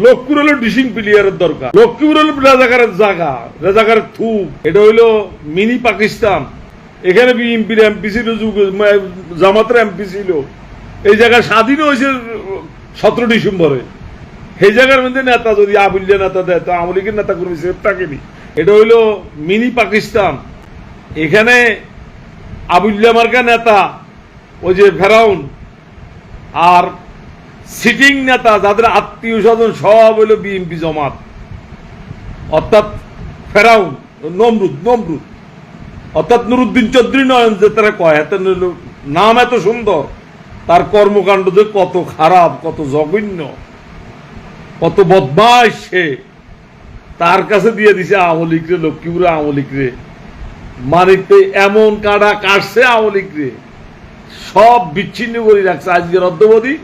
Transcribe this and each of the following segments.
লক্ষ্মীপুর হলো ডিসিং প্লেয়ারের দরকার। লক্ষ্মীপুর হলো রাজাকারের জায়গা, রাজাকারের থুপ। এটা হইলো মিনি পাকিস্তান। এখানে বিএনপির এমপি ছিল, জামাতের এমপি ছিল। এই জায়গা স্বাধীন হয়েছে 17 ডিসেম্বরে। সেই জায়গার মধ্যে নেতা যদি আবুল্লিয়া নেতা দেয় তো আওয়ামী লীগের নেতা কর্মী সেফ থাকেনি। এটা হইলো মিনি পাকিস্তান। এখানে আবুল্লিয়া মার্কা নেতা ওই যে ফেরাউন, আর সিটিং নেতা যাদের আত্মীয় স্বজন সব হইল বিএনপি জমাত, অর্থাৎ ফেরাউন, নমরুদ অর্থাৎ নুরুদ্দিন চৌধুরী নয়ন যে তারা কয়, এত নাম এত সুন্দর, তার কর্মকাণ্ড যে কত খারাপ, কত জঘন্য, কত বদমাশ সে। তার কাছে দিয়ে দিছে আওয়ামী লীগ রে, লক্ষ্মীপুরে আওয়ামী লীগ রে। মানিকতে এমন কাটা কাটছে আওয়ামী লীগ রে, সব বিচ্ছিন্ন করে রাখছে। আজকের অদ্যবধি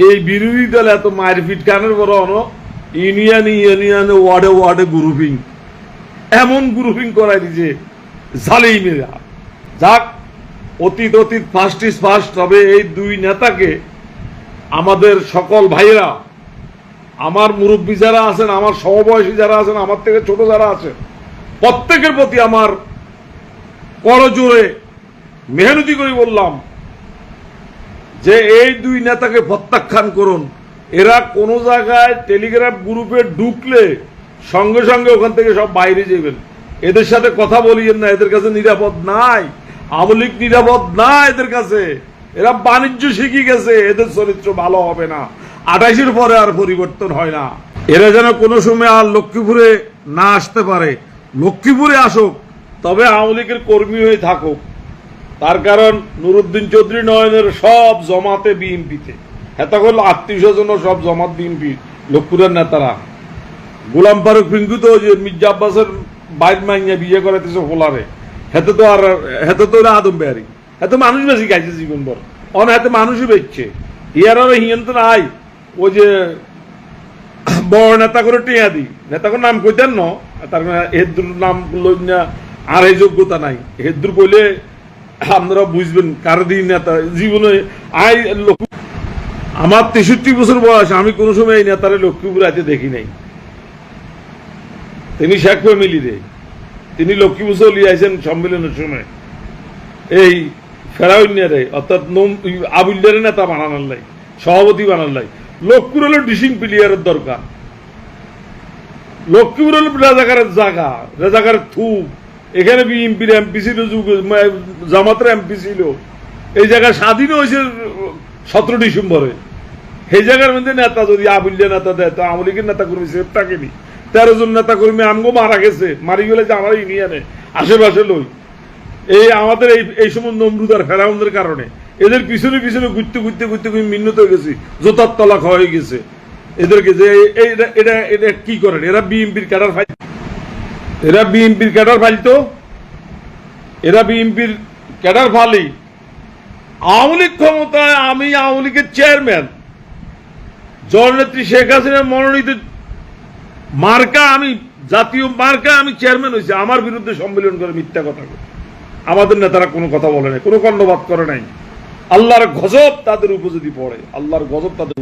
এই বিরোধী দল এত মারপিট খানের বড় ইউনিয়নে ওয়ার্ডে গ্রুপিং, এমন গ্রুপিং করাই দিছে জালিমেরা। যাক, অতীত ফার্স্ট ইজ ফার্স্ট। তবে এই দুই নেতাকে আমাদের সকল ভাইয়েরা, আমার মুরব্বী যারা আছেন, আমার সমবয়সী যারা আছেন, আমার থেকে ছোট যারা আছেন, প্রত্যেকের প্রতি আমার করজোরে মেহনতি করে বললাম যে এই দুই নেতাকে প্রত্যাখ্যান করুন। এরা কোন জায়গায় টেলিগ্রাম গ্রুপে ঢুকলে সঙ্গে সঙ্গে ওখান থেকে সব বাইরে যাবেন। এদের সাথে কথা বলিয়েন না, এদের কাছে নিরাপদ নাই। আওয়ামী লীগ নিরাপদ না এদের কাছে। এরা বাণিজ্য শিখে গেছে, এদের চরিত্র ভালো হবে না। 28-এর পরে আর পরিবর্তন হয় না। এরা যেন কোনো সময় আর লক্ষ্মীপুরে না আসতে পারে। লক্ষ্মীপুরে আসুক, তবে আওয়ামী লীগের কর্মী হয়ে থাকুক। তার কারণ নুরুদ্দিন চৌধুরী নয়নের সব জমাতে বিএনপিতে, হেতাকল আত্মীয় স্বজন সব জমাত বিএনপি, লক্ষ্মীপুরের নেতারা। গোলাম ফারুক পিঙ্কু তো যে মির্জা আব্বাসের বাইর মাইয়া বিয়ে করাইতেছে হোলারে, হেতে তো ওরা আদম বেহারি, হেতে মানুষ বেশি খাইছে জীবন ভর, হাতে মানুষই বেচছে। ইয়ার হিয়ন তো নাই। ওই যে বড় নেতা করে টিয়া দি, নেতা করে নাম কইতেন না, তার হেদ্দুর নাম লই না, আর এই যোগ্যতা নাই। হেদ্দুর কইলে আপনারা বুঝবেন কার দিন নেতা জীবনে। আমার 63 বছর বয়স, আমি কোন সময় এই নেতারে লক্ষ্মীপুর আইতে দেখি নাই। তিনি শেখ ফ্যামিলিরে, তিনি লক্ষ্মীপুর চলে আইছেন সম্মেলনের সময় এই ফেরাউনিয়ারে, অর্থাৎ আবুল্লিয়ারে নেতা বানানোর লাই, সভাপতি বানানোর লাই। লক্ষ্মীপুর হলো ডিসিং প্লেয়ারের দরকার। লক্ষ্মীপুর হলো রাজাকারের জায়গা, রাজাকারের থুপ। এখানে বিএনপির এমপি ছিল, জামাতের এমপি ছিল। এই জায়গা স্বাধীন হয়েছে 17 ডিসেম্বরে। সেই জায়গার মধ্যে নেতা যদি আবুল্লিয়া নেতা দেয় তো আওয়ামী লীগের নেতা কর্মী সেফ থাকেনি। 13 জন নেতা কর্মী আমগো মারা গেছে, মারি গেলে যে আমার ইউনিয়নে আশেপাশে লই। এই আমাদের এই সময় নমরুদ আর ফেরাউনদের কারণে এদের পিছনে ঘুরতে মিন্নত হয়ে গেছি, জোতার তলা হয়ে গেছে এদেরকে। যে এটা কি করেন এরা? বিএনপির ক্যাডার ফাইল, এরা বিএনপির ক্যাডার ফাইলতো, এরা বিএনপির ক্যাডার ফালি। আওয়ামী লীগ ক্ষমতায়, আমি আওয়ামী লীগের চেয়ারম্যান, জননেত্রী শেখ হাসিনার মনোনীত মার্কা, আমি জাতীয় মার্কা, আমি চেয়ারম্যান হয়েছি। আমার বিরুদ্ধে সম্মেলন করে মিথ্যা কথা বলে আমাদের নেতারা কোনো কথা বলে নাই, কোনো কর্ণপাত করে নাই। আল্লাহর গজব তাদের উপর যদি পড়ে, আল্লাহর গজব তাদের